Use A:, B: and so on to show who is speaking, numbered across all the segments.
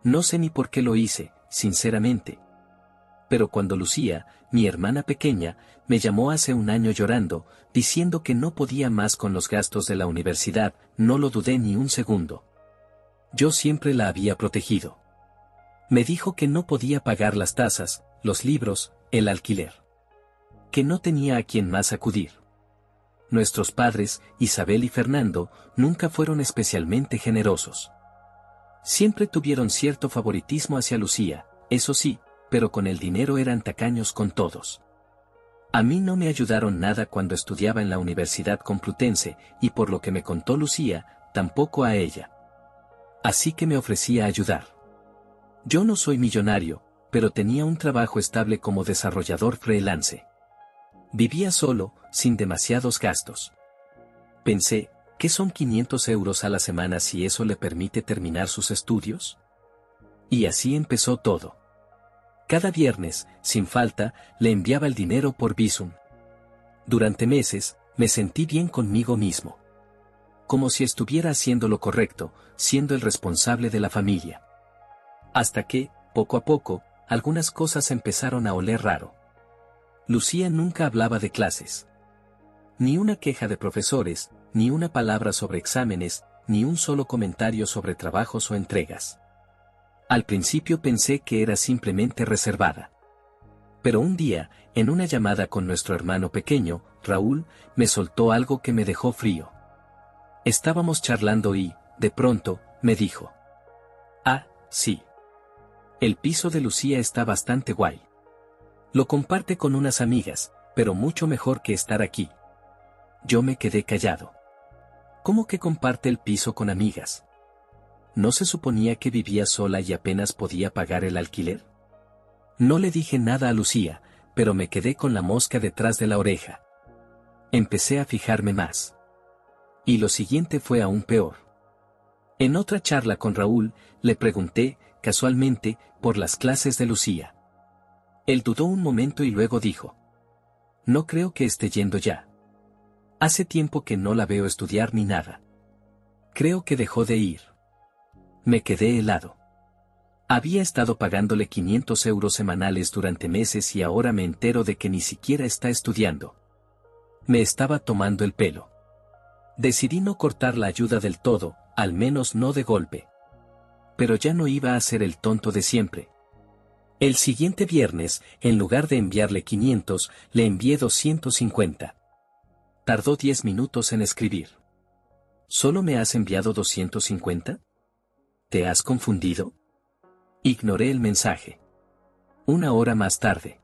A: No sé ni por qué lo hice, sinceramente. Pero cuando Lucía, mi hermana pequeña, me llamó hace un año llorando, diciendo que no podía más con los gastos de la universidad, no lo dudé ni un segundo. Yo siempre la había protegido. Me dijo que no podía pagar las tasas, los libros, el alquiler. Que no tenía a quien más acudir. Nuestros padres, Isabel y Fernando, nunca fueron especialmente generosos. Siempre tuvieron cierto favoritismo hacia Lucía, eso sí, pero con el dinero eran tacaños con todos. A mí no me ayudaron nada cuando estudiaba en la Universidad Complutense, y por lo que me contó Lucía, tampoco a ella. Así que me ofrecí a ayudar. Yo no soy millonario, pero tenía un trabajo estable como desarrollador freelance. Vivía solo, sin demasiados gastos. Pensé, ¿qué son 500 euros a la semana si eso le permite terminar sus estudios? Y así empezó todo. Cada viernes, sin falta, le enviaba el dinero por Bizum. Durante meses, me sentí bien conmigo mismo. Como si estuviera haciendo lo correcto, siendo el responsable de la familia. Hasta que, poco a poco, algunas cosas empezaron a oler raro. Lucía nunca hablaba de clases. Ni una queja de profesores, ni una palabra sobre exámenes, ni un solo comentario sobre trabajos o entregas. Al principio pensé que era simplemente reservada. Pero un día, en una llamada con nuestro hermano pequeño, Raúl, me soltó algo que me dejó frío. Estábamos charlando y, de pronto, me dijo: «Ah, sí. El piso de Lucía está bastante guay. Lo comparte con unas amigas, pero mucho mejor que estar aquí». Yo me quedé callado. ¿Cómo que comparte el piso con amigas? ¿No se suponía que vivía sola y apenas podía pagar el alquiler? No le dije nada a Lucía, pero me quedé con la mosca detrás de la oreja. Empecé a fijarme más. Y lo siguiente fue aún peor. En otra charla con Raúl, le pregunté, casualmente, por las clases de Lucía. Él dudó un momento y luego dijo: «No creo que esté yendo ya. Hace tiempo que no la veo estudiar ni nada. Creo que dejó de ir». Me quedé helado. Había estado pagándole 500 euros semanales durante meses y ahora me entero de que ni siquiera está estudiando. Me estaba tomando el pelo. Decidí no cortar la ayuda del todo, al menos no de golpe. Pero ya no iba a ser el tonto de siempre. El siguiente viernes, en lugar de enviarle 500, le envié 250. Tardó 10 minutos en escribir. ¿Solo me has enviado 250? ¿Te has confundido? Ignoré el mensaje. Una hora más tarde.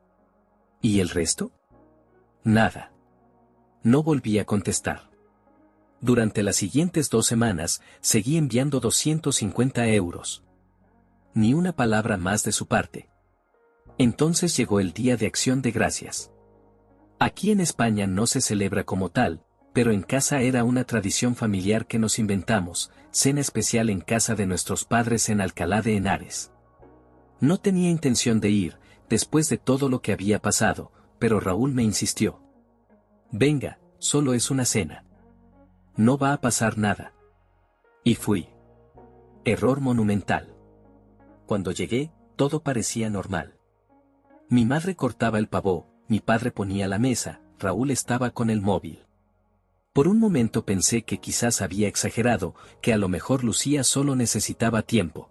A: ¿Y el resto? Nada. No volví a contestar. Durante las siguientes 2 semanas, seguí enviando 250 euros. Ni una palabra más de su parte. Entonces llegó el Día de Acción de Gracias. Aquí en España no se celebra como tal, pero en casa era una tradición familiar que nos inventamos, cena especial en casa de nuestros padres en Alcalá de Henares. No tenía intención de ir, después de todo lo que había pasado, pero Raúl me insistió. «Venga, solo es una cena. No va a pasar nada». Y fui. Error monumental. Cuando llegué, todo parecía normal. Mi madre cortaba el pavó, mi padre ponía la mesa, Raúl estaba con el móvil. Por un momento pensé que quizás había exagerado, que a lo mejor Lucía solo necesitaba tiempo.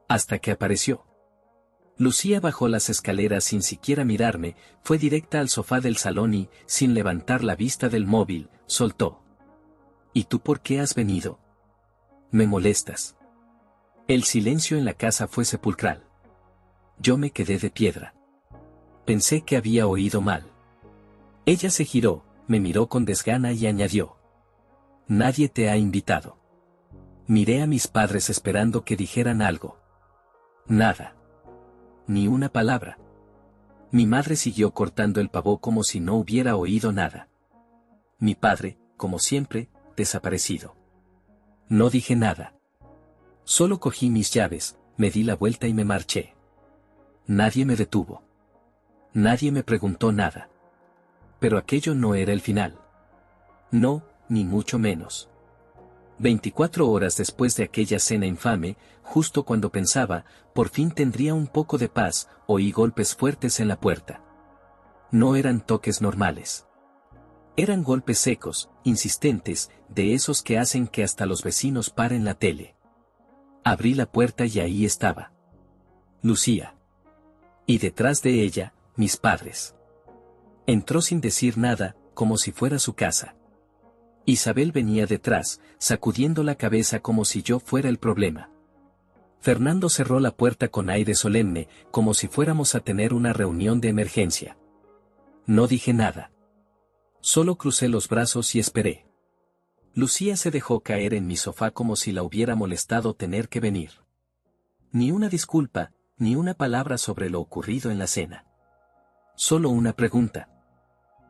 A: Hasta que apareció. Lucía bajó las escaleras sin siquiera mirarme, fue directa al sofá del salón y, sin levantar la vista del móvil, soltó: «¿Y tú por qué has venido? Me molestas». El silencio en la casa fue sepulcral. Yo me quedé de piedra. Pensé que había oído mal. Ella se giró, me miró con desgana y añadió: «Nadie te ha invitado». Miré a mis padres esperando que dijeran algo. Nada. Ni una palabra. Mi madre siguió cortando el pavó como si no hubiera oído nada. Mi padre, como siempre, desaparecido. No dije nada. Solo cogí mis llaves, me di la vuelta y me marché. Nadie me detuvo. Nadie me preguntó nada. Pero aquello no era el final. No, ni mucho menos. 24 horas después de aquella cena infame, justo cuando pensaba, por fin tendría un poco de paz, oí golpes fuertes en la puerta. No eran toques normales. Eran golpes secos, insistentes, de esos que hacen que hasta los vecinos paren la tele. Abrí la puerta y ahí estaba Lucía. Y detrás de ella, mis padres. Entró sin decir nada, como si fuera su casa. Isabel venía detrás, sacudiendo la cabeza como si yo fuera el problema. Fernando cerró la puerta con aire solemne, como si fuéramos a tener una reunión de emergencia. No dije nada. Solo crucé los brazos y esperé. Lucía se dejó caer en mi sofá como si la hubiera molestado tener que venir. Ni una disculpa, ni una palabra sobre lo ocurrido en la cena. Solo una pregunta.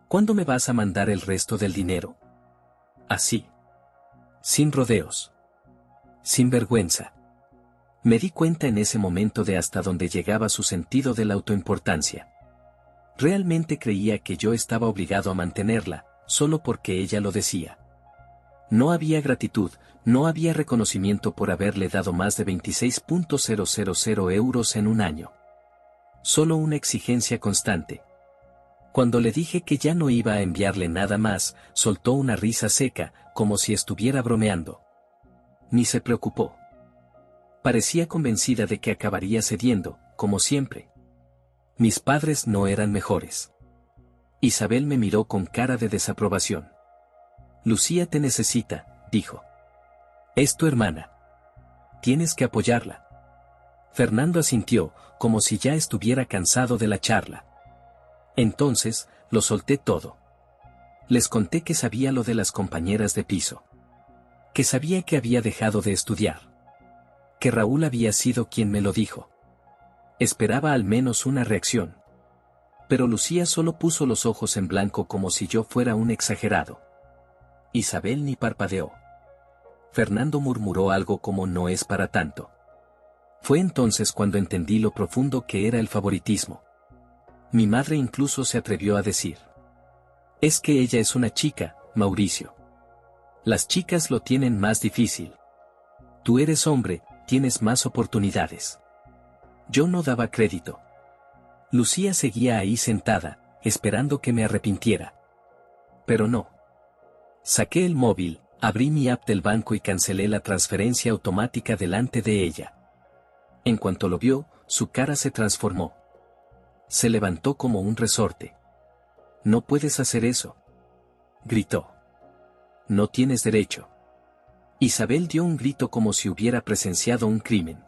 A: ¿Cuándo me vas a mandar el resto del dinero? Así. Sin rodeos. Sin vergüenza. Me di cuenta en ese momento de hasta dónde llegaba su sentido de la autoimportancia. Realmente creía que yo estaba obligado a mantenerla, solo porque ella lo decía. No había gratitud, no había reconocimiento por haberle dado más de 26.000 euros en un año. Solo una exigencia constante. Cuando le dije que ya no iba a enviarle nada más, soltó una risa seca, como si estuviera bromeando. Ni se preocupó. Parecía convencida de que acabaría cediendo, como siempre. Mis padres no eran mejores. Isabel me miró con cara de desaprobación. Lucía te necesita, dijo. Es tu hermana. Tienes que apoyarla. Fernando asintió, como si ya estuviera cansado de la charla. Entonces, lo solté todo. Les conté que sabía lo de las compañeras de piso. Que sabía que había dejado de estudiar. Que Raúl había sido quien me lo dijo. Esperaba al menos una reacción. Pero Lucía solo puso los ojos en blanco como si yo fuera un exagerado. Isabel ni parpadeó. Fernando murmuró algo como no es para tanto. Fue entonces cuando entendí lo profundo que era el favoritismo. Mi madre incluso se atrevió a decir. Es que ella es una chica, Mauricio. Las chicas lo tienen más difícil. Tú eres hombre, tienes más oportunidades. Yo no daba crédito. Lucía seguía ahí sentada, esperando que me arrepintiera. Pero no. Saqué el móvil, abrí mi app del banco y cancelé la transferencia automática delante de ella. En cuanto lo vio, su cara se transformó. Se levantó como un resorte. No puedes hacer eso. Gritó. No tienes derecho. Isabel dio un grito como si hubiera presenciado un crimen.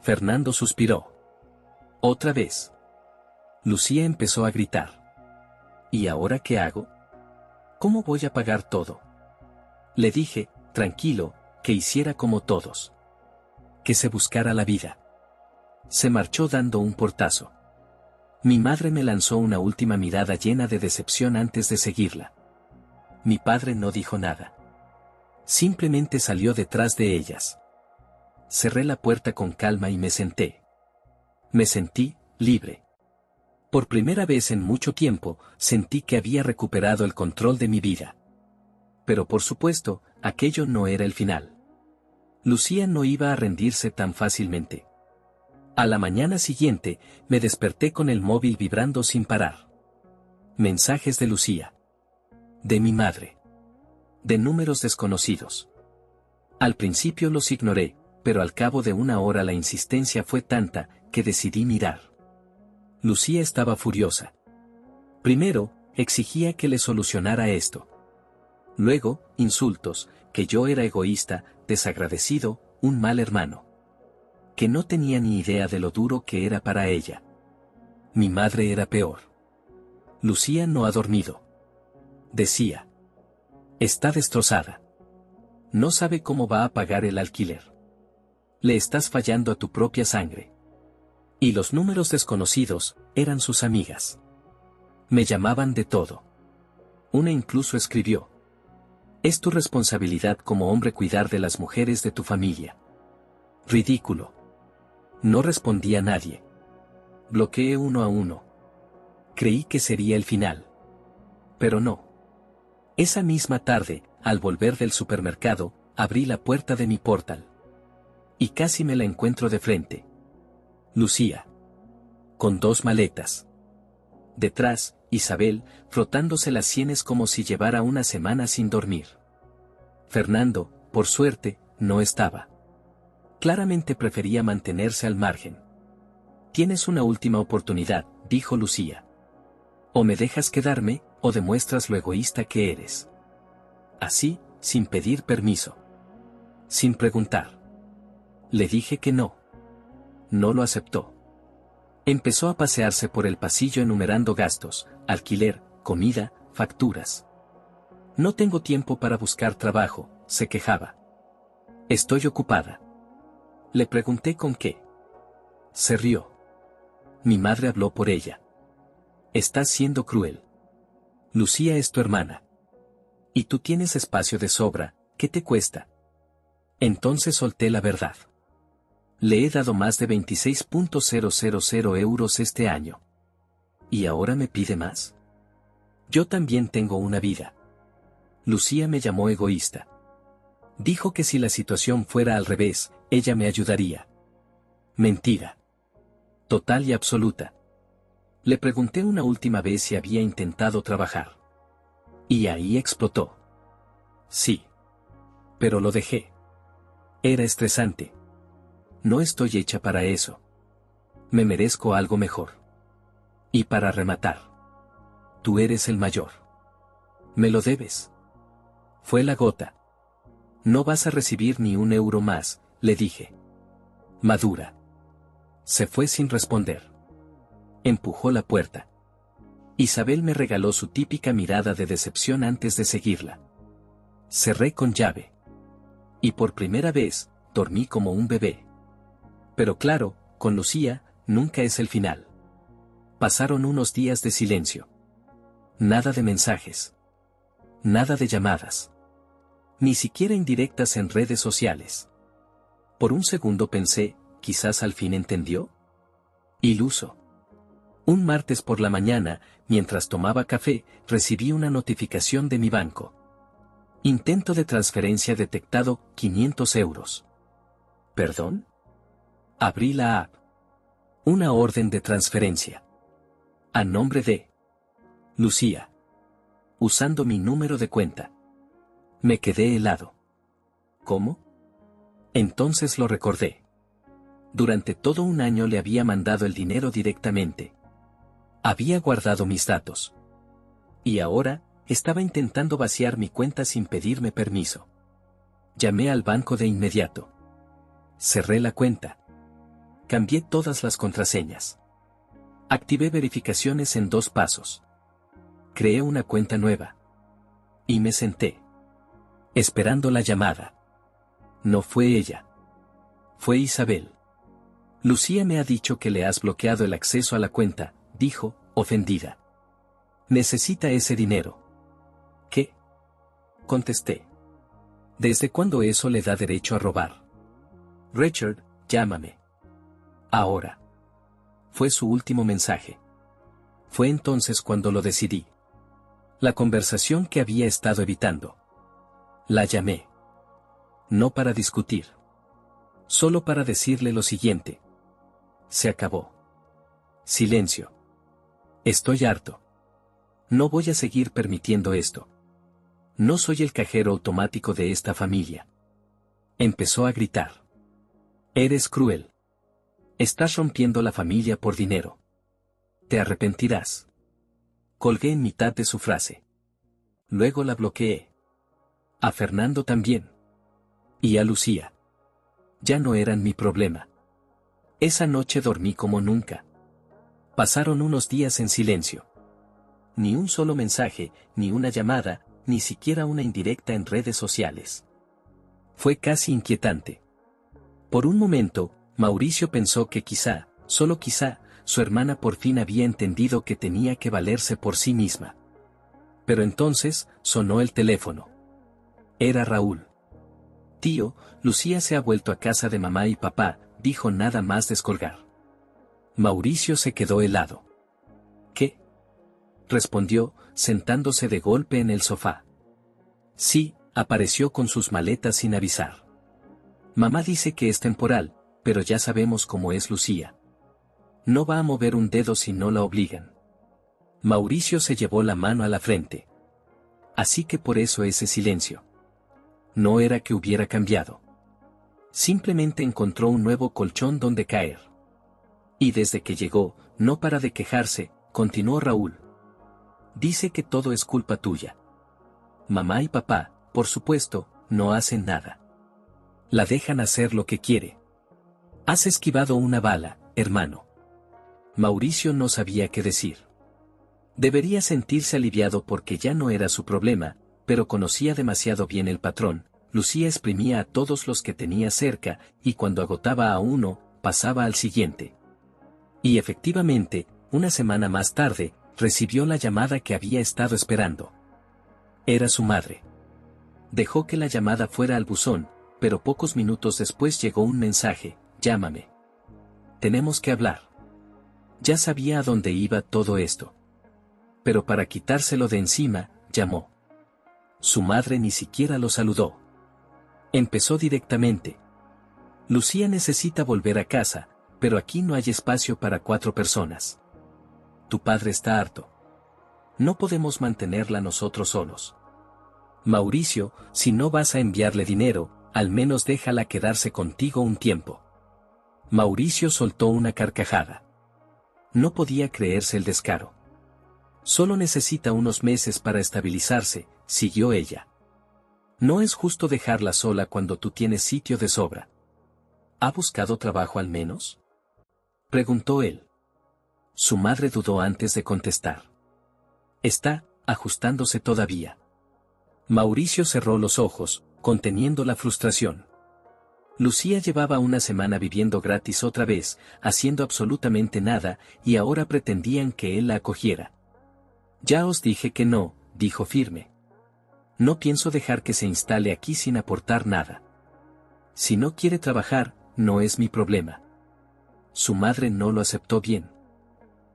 A: Fernando suspiró. Otra vez. Lucía empezó a gritar. ¿Y ahora qué hago? ¿Cómo voy a pagar todo? Le dije, tranquilo, que hiciera como todos. Que se buscara la vida. Se marchó dando un portazo. Mi madre me lanzó una última mirada llena de decepción antes de seguirla. Mi padre no dijo nada. Simplemente salió detrás de ellas. Cerré la puerta con calma y me senté. Me sentí libre. Por primera vez en mucho tiempo, sentí que había recuperado el control de mi vida. Pero por supuesto, aquello no era el final. Lucía no iba a rendirse tan fácilmente. A la mañana siguiente, me desperté con el móvil vibrando sin parar. Mensajes de Lucía. De mi madre. De números desconocidos. Al principio los ignoré, pero al cabo de una hora la insistencia fue tanta, que decidí mirar. Lucía estaba furiosa. Primero, exigía que le solucionara esto. Luego, insultos, que yo era egoísta, desagradecido, un mal hermano. Que no tenía ni idea de lo duro que era para ella. Mi madre era peor. Lucía no ha dormido. Decía. Está destrozada. No sabe cómo va a pagar el alquiler. Le estás fallando a tu propia sangre. Y los números desconocidos, eran sus amigas. Me llamaban de todo. Una incluso escribió. Es tu responsabilidad como hombre cuidar de las mujeres de tu familia. Ridículo. No respondí a nadie. Bloqueé uno a uno. Creí que sería el final. Pero no. Esa misma tarde, al volver del supermercado, abrí la puerta de mi portal. Y casi me la encuentro de frente. Lucía. Con 2 maletas. Detrás, Isabel, frotándose las sienes como si llevara una semana sin dormir. Fernando, por suerte, no estaba. Claramente prefería mantenerse al margen. Tienes una última oportunidad, dijo Lucía. O me dejas quedarme, o demuestras lo egoísta que eres. Así, sin pedir permiso. Sin preguntar. Le dije que no. No lo aceptó. Empezó a pasearse por el pasillo enumerando gastos, alquiler, comida, facturas. No tengo tiempo para buscar trabajo, se quejaba. Estoy ocupada. Le pregunté con qué. Se rió. Mi madre habló por ella. Estás siendo cruel. Lucía es tu hermana. Y tú tienes espacio de sobra, ¿qué te cuesta? Entonces solté la verdad. Le he dado más de 26.000 euros este año. ¿Y ahora me pide más? Yo también tengo una vida. Lucía me llamó egoísta. Dijo que si la situación fuera al revés, ella me ayudaría. Mentira. Total y absoluta. Le pregunté una última vez si había intentado trabajar. Y ahí explotó. Sí. Pero lo dejé. Era estresante. No estoy hecha para eso. Me merezco algo mejor. Y para rematar. Tú eres el mayor. Me lo debes. Fue la gota. No vas a recibir ni un euro más, le dije. Madura. Se fue sin responder. Empujó la puerta. Isabel me regaló su típica mirada de decepción antes de seguirla. Cerré con llave. Y por primera vez, dormí como un bebé. Pero claro, con Lucía, nunca es el final. Pasaron unos días de silencio. Nada de mensajes. Nada de llamadas. Ni siquiera indirectas en redes sociales. Por un segundo pensé, quizás al fin entendió. Iluso. Un martes por la mañana, mientras tomaba café, recibí una notificación de mi banco. Intento de transferencia detectado, 500 euros. ¿Perdón? Abrí la app. Una orden de transferencia. A nombre de Lucía. Usando mi número de cuenta. Me quedé helado. ¿Cómo? Entonces lo recordé. Durante todo un año le había mandado el dinero directamente. Había guardado mis datos. Y ahora, estaba intentando vaciar mi cuenta sin pedirme permiso. Llamé al banco de inmediato. Cerré la cuenta. Cambié todas las contraseñas. Activé verificaciones en 2 pasos. Creé una cuenta nueva. Y me senté. Esperando la llamada. No fue ella. Fue Isabel. Lucía me ha dicho que le has bloqueado el acceso a la cuenta, dijo, ofendida. Necesita ese dinero. ¿Qué? Contesté. ¿Desde cuándo eso le da derecho a robar? Richard, llámame. Ahora. Fue su último mensaje. Fue entonces cuando lo decidí. La conversación que había estado evitando. La llamé. No para discutir. Solo para decirle lo siguiente. Se acabó. Silencio. Estoy harto. No voy a seguir permitiendo esto. No soy el cajero automático de esta familia. Empezó a gritar. Eres cruel. Estás rompiendo la familia por dinero. Te arrepentirás. Colgué en mitad de su frase. Luego la bloqueé. A Fernando también. Y a Lucía. Ya no eran mi problema. Esa noche dormí como nunca. Pasaron unos días en silencio. Ni un solo mensaje, ni una llamada, ni siquiera una indirecta en redes sociales. Fue casi inquietante. Por un momento, Mauricio pensó que quizá, solo quizá, su hermana por fin había entendido que tenía que valerse por sí misma. Pero entonces, sonó el teléfono. Era Raúl. Tío, Lucía se ha vuelto a casa de mamá y papá, dijo nada más descolgar. Mauricio se quedó helado. ¿Qué? Respondió, sentándose de golpe en el sofá. Sí, Apareció con sus maletas sin avisar. Mamá dice que es temporal, pero ya sabemos cómo es Lucía. No va a mover un dedo si no la obligan. Mauricio se llevó la mano a la frente. Así que por eso ese silencio. No era que hubiera cambiado. Simplemente encontró un nuevo colchón donde caer. Y desde que llegó, no para de quejarse, continuó Raúl. Dice que todo es culpa tuya. Mamá y papá, por supuesto, no hacen nada. La dejan hacer lo que quiere. Has esquivado una bala, hermano. Mauricio no sabía qué decir. Debería sentirse aliviado porque ya no era su problema, pero conocía demasiado bien el patrón. Lucía exprimía a todos los que tenía cerca, y cuando agotaba a uno, pasaba al siguiente. Y efectivamente, una semana más tarde, recibió la llamada que había estado esperando. Era su madre. Dejó que la llamada fuera al buzón, pero pocos minutos después llegó un mensaje: llámame. Tenemos que hablar. Ya sabía a dónde iba todo esto. Pero para quitárselo de encima, llamó. Su madre ni siquiera lo saludó. Empezó directamente. Lucía necesita volver a casa, pero aquí no hay espacio para 4 personas. Tu padre está harto. No podemos mantenerla nosotros solos. Mauricio, si no vas a enviarle dinero, al menos déjala quedarse contigo un tiempo. Mauricio soltó una carcajada. No podía creerse el descaro. Solo necesita unos meses para estabilizarse, siguió ella. No es justo dejarla sola cuando tú tienes sitio de sobra. ¿Ha buscado trabajo al menos?, preguntó él. Su madre dudó antes de contestar. Está ajustándose todavía. Mauricio cerró los ojos, conteniendo la frustración. Lucía llevaba una semana viviendo gratis otra vez, haciendo absolutamente nada, y ahora pretendían que él la acogiera. Ya os dije que no, dijo firme. No pienso dejar que se instale aquí sin aportar nada. Si no quiere trabajar, no es mi problema. Su madre no lo aceptó bien.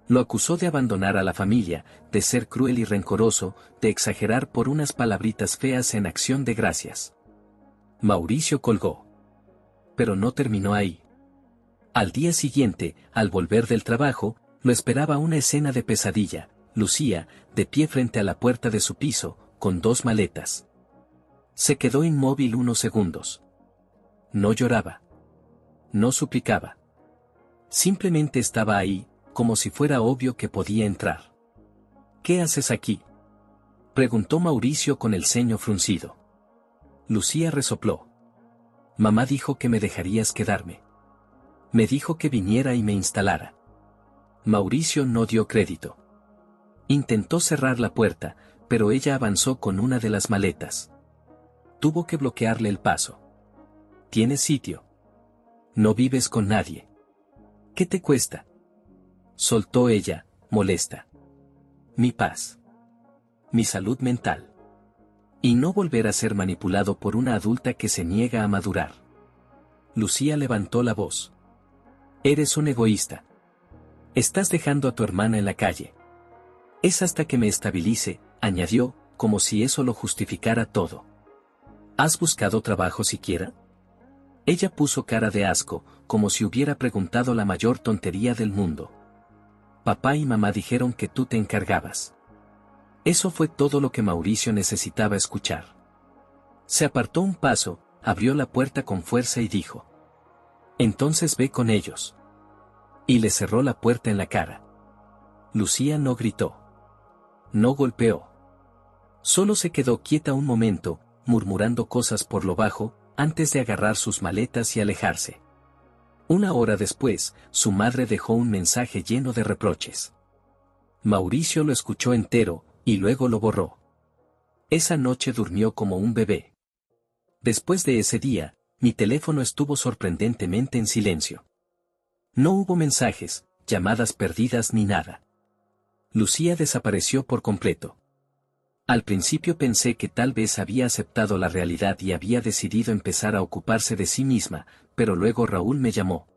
A: Lo acusó de abandonar a la familia, de ser cruel y rencoroso, de exagerar por unas palabritas feas en acción de gracias. Mauricio colgó. Pero no terminó ahí. Al día siguiente, al volver del trabajo, lo esperaba una escena de pesadilla: Lucía, de pie frente a la puerta de su piso, con 2 maletas. Se quedó inmóvil unos segundos. No lloraba. No suplicaba. Simplemente estaba ahí, como si fuera obvio que podía entrar. ¿Qué haces aquí?, preguntó Mauricio con el ceño fruncido. Lucía resopló. Mamá dijo que me dejarías quedarme. Me dijo que viniera y me instalara. Mauricio no dio crédito. Intentó cerrar la puerta, pero ella avanzó con una de las maletas. Tuvo que bloquearle el paso. ¿Tienes sitio? No vives con nadie. ¿Qué te cuesta?, soltó ella, molesta. Mi paz. Mi salud mental. Y no volver a ser manipulado por una adulta que se niega a madurar. Lucía levantó la voz. Eres un egoísta. Estás dejando a tu hermana en la calle. Es hasta que me estabilice, añadió, como si eso lo justificara todo. ¿Has buscado trabajo siquiera?, ella puso cara de asco, como si hubiera preguntado la mayor tontería del mundo. Papá y mamá dijeron que tú te encargabas. Eso fue todo lo que Mauricio necesitaba escuchar. Se apartó un paso, abrió la puerta con fuerza y dijo: entonces ve con ellos. Y le cerró la puerta en la cara. Lucía no gritó. No golpeó. Solo se quedó quieta un momento, murmurando cosas por lo bajo, antes de agarrar sus maletas y alejarse. Una hora después, su madre dejó un mensaje lleno de reproches. Mauricio lo escuchó entero, y luego lo borró. Esa noche durmió como un bebé. Después de ese día, mi teléfono estuvo sorprendentemente en silencio. No hubo mensajes, llamadas perdidas ni nada. Lucía desapareció por completo. Al principio pensé que tal vez había aceptado la realidad y había decidido empezar a ocuparse de sí misma, pero luego Raúl me llamó.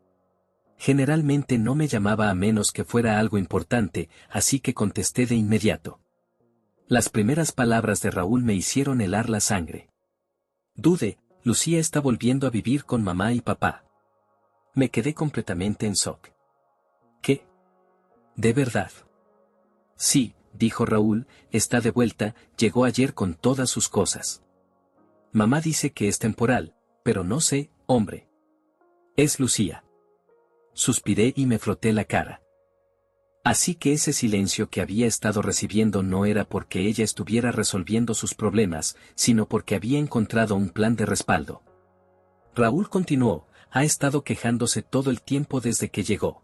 A: Generalmente no me llamaba a menos que fuera algo importante, así que contesté de inmediato. Las primeras palabras de Raúl me hicieron helar la sangre. Dude, Lucía está volviendo a vivir con mamá y papá. Me quedé completamente en shock. ¿Qué? ¿De verdad? Sí, dijo Raúl, está de vuelta, llegó ayer con todas sus cosas. Mamá dice que es temporal, pero no sé, hombre. Es Lucía. Suspiré y me froté la cara. Así que ese silencio que había estado recibiendo no era porque ella estuviera resolviendo sus problemas, sino porque había encontrado un plan de respaldo. Raúl continuó, ha estado quejándose todo el tiempo desde que llegó.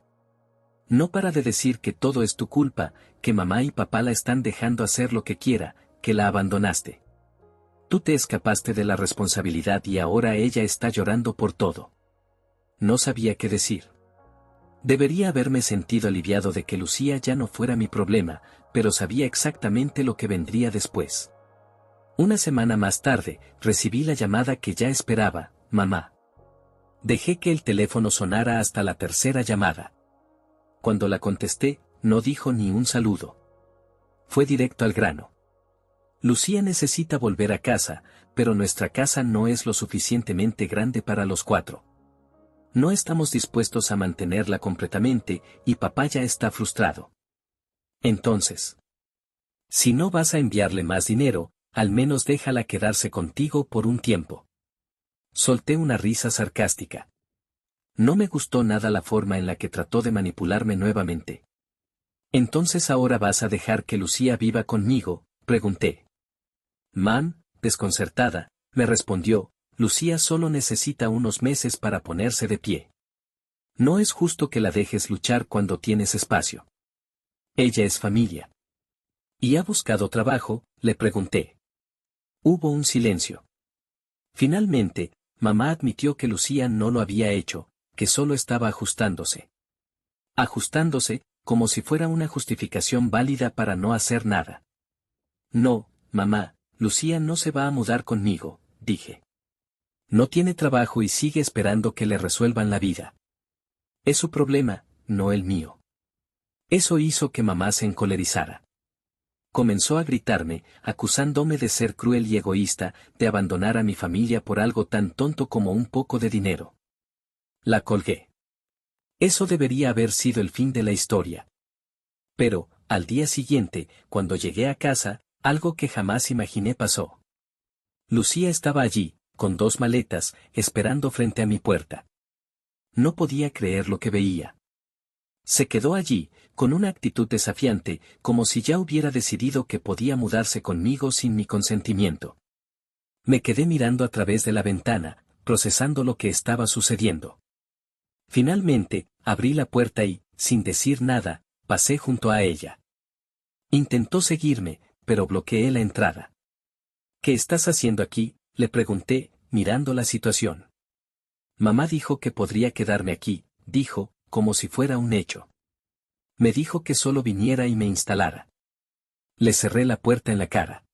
A: No para de decir que todo es tu culpa, que mamá y papá la están dejando hacer lo que quiera, que la abandonaste. Tú te escapaste de la responsabilidad y ahora ella está llorando por todo. No sabía qué decir. Debería haberme sentido aliviado de que Lucía ya no fuera mi problema, pero sabía exactamente lo que vendría después. Una semana más tarde, recibí la llamada que ya esperaba, mamá. Dejé que el teléfono sonara hasta la tercera llamada. Cuando la contesté, no dijo ni un saludo. Fue directo al grano. Lucía necesita volver a casa, pero nuestra casa no es lo suficientemente grande para los 4. No estamos dispuestos a mantenerla completamente, y papá ya está frustrado. Entonces, si no vas a enviarle más dinero, al menos déjala quedarse contigo por un tiempo. Solté una risa sarcástica. No me gustó nada la forma en la que trató de manipularme nuevamente. ¿Entonces ahora vas a dejar que Lucía viva conmigo?, pregunté. Mam, desconcertada, me respondió, Lucía solo necesita unos meses para ponerse de pie. No es justo que la dejes luchar cuando tienes espacio. Ella es familia. ¿Y ha buscado trabajo?, le pregunté. Hubo un silencio. Finalmente, mamá admitió que Lucía no lo había hecho, que solo estaba ajustándose. Ajustándose, como si fuera una justificación válida para no hacer nada. No, mamá, Lucía no se va a mudar conmigo, dije. No tiene trabajo y sigue esperando que le resuelvan la vida. Es su problema, no el mío. Eso hizo que mamá se encolerizara. Comenzó a gritarme, acusándome de ser cruel y egoísta, de abandonar a mi familia por algo tan tonto como un poco de dinero. La colgué. Eso debería haber sido el fin de la historia. Pero, al día siguiente, cuando llegué a casa, algo que jamás imaginé pasó. Lucía estaba allí, con 2 maletas, esperando frente a mi puerta. No podía creer lo que veía. Se quedó allí, con una actitud desafiante, como si ya hubiera decidido que podía mudarse conmigo sin mi consentimiento. Me quedé mirando a través de la ventana, procesando lo que estaba sucediendo. Finalmente, abrí la puerta y, sin decir nada, pasé junto a ella. Intentó seguirme, pero bloqueé la entrada. ¿Qué estás haciendo aquí?, le pregunté, mirando la situación. Mamá dijo que podría quedarme aquí, dijo, como si fuera un hecho. Me dijo que solo viniera y me instalara. Le cerré la puerta en la cara.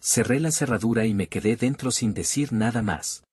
A: Cerré la cerradura y me quedé dentro sin decir nada más.